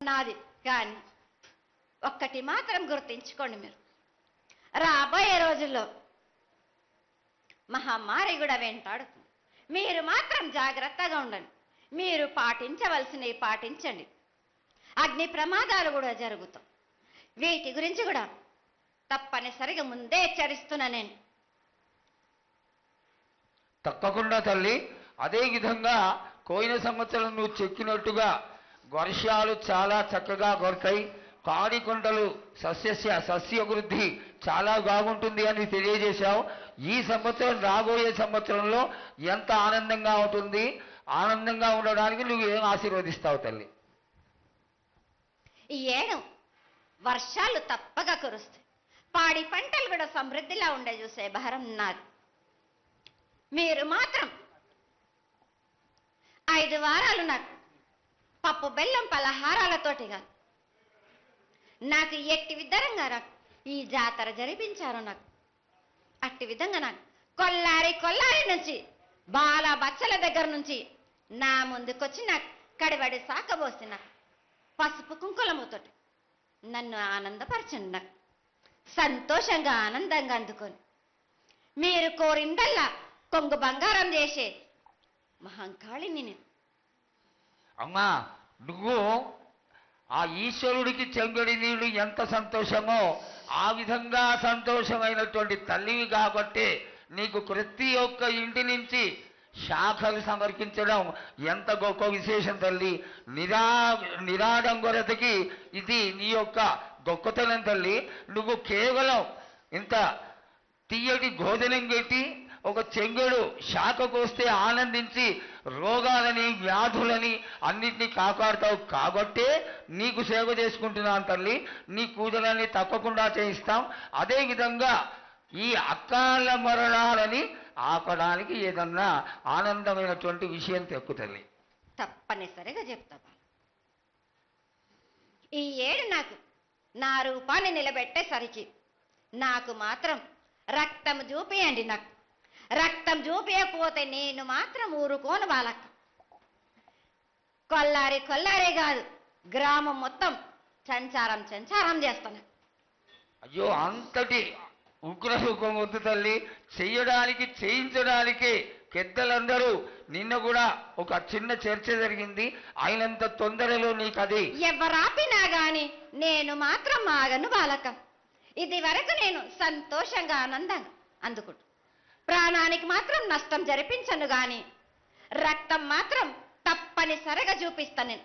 నాది. కానీ ఒక్కటి మాత్రం గుర్తించుకోండి, మీరు రాబోయే రోజుల్లో మహమ్మారి కూడా వెంటాడుతుంది. మీరు మాత్రం జాగ్రత్తగా ఉండండి. మీరు పాటించవలసినవి పాటించండి. అగ్ని ప్రమాదాలు కూడా జరుగుతాయి. వీటి గురించి కూడా తప్పనిసరిగా ముందే హెచ్చరిస్తున్నా నేను. తప్పకుండా తల్లి. అదే విధంగా పోయిన సంవత్సరం నువ్వు చెక్కినట్టుగా వర్షాలు చాలా చక్కగా కొడతాయి. కాడికొండలు సస్యవృద్ధి చాలా బాగుంటుంది అని తెలియజేశావు. ఈ సంవత్సరం రాబోయే సంవత్సరంలో ఎంత ఆనందంగా ఉంటుంది, ఆనందంగా ఉండడానికి నువ్వు ఏం ఆశీర్వదిస్తావు తల్లి? ఈ ఏడు వర్షాలు తప్పగా కురుస్తాయి. పాడి పంటలు కూడా సమృద్ధిలా ఉండే చూసే భారం నాది. మీరు మాత్రం 5 వారాలు నాకు పప్పు బెల్లం పలహారాలతోటి కాదు, నాకు ఎట్టి విధంగా నాకు ఈ జాతర జరిపించారు. నాకు అట్టి విధంగా నాకు కొల్లారి నుంచి బాల బచ్చల దగ్గర నుంచి నా ముందుకొచ్చి నాకు కడివడి సాకబోసి నాకు పసుపు కుంకులముతోటి నన్ను ఆనందపరచండి. నాకు సంతోషంగా ఆనందంగా అందుకొని మీరు కోరిందల్లా కొంగు బంగారం చేసే మహంకాళిని నేను. అమ్మా, నువ్వు ఆ ఈశ్వరుడికి చెంగడి నీళ్ళు ఎంత సంతోషమో ఆ విధంగా సంతోషమైనటువంటి తల్లివి కాబట్టి నీకు ప్రతి ఒక్క ఇంటి నుంచి శాఖలు సమర్పించడం ఎంత గొప్ప విశేషం తల్లి. నిరాడంబరతకి ఇది నీ యొక్క గొప్పతనం తల్లి. నువ్వు కేవలం ఇంత తీయటి భోజనం పెట్టి ఒక చెంగుడు శాఖకు వస్తే ఆనందించి రోగాలని వ్యాధులని అన్నింటినీ కాపాడుతావు కాబట్టే నీకు సేవ చేసుకుంటున్నాను తల్లి. నీ పూజలన్నీ తప్పకుండా చేయిస్తాం. అదేవిధంగా ఈ అకాల మరణాలని ఆపడానికి ఏదన్నా ఆనందమైనటువంటి విషయం తెక్కు తల్లి. తప్పనిసరిగా చెప్తా. ఈ ఏడు నాకు నా రూపాన్ని నిలబెట్టేసరికి నాకు మాత్రం రక్తం చూపియండి. నాకు రక్తం చూపించకపోతే నేను మాత్రం ఊరుకోను. వాళ్ళకు కొల్లారే కాదు, గ్రామం మొత్తం సంచారం చేస్తాను. అయ్యో, అంతటి ఉగ్రసుఖం వద్దు తల్లి. చేయించడానికి పెద్దలందరూ నిన్న కూడా ఒక చిన్న చర్చ జరిగింది. అయినంత తొందరలో నీకు అది ఎవరాపినా గాని నేను మాత్రం ఆగను బాలక. ఇది వరకు నేను సంతోషంగా ఆనందంగా అందుకుంటా. ప్రాణానికి మాత్రం నష్టం జరిపించను గాని రక్తం మాత్రం తప్పనిసరిగా చూపిస్తాను నేను.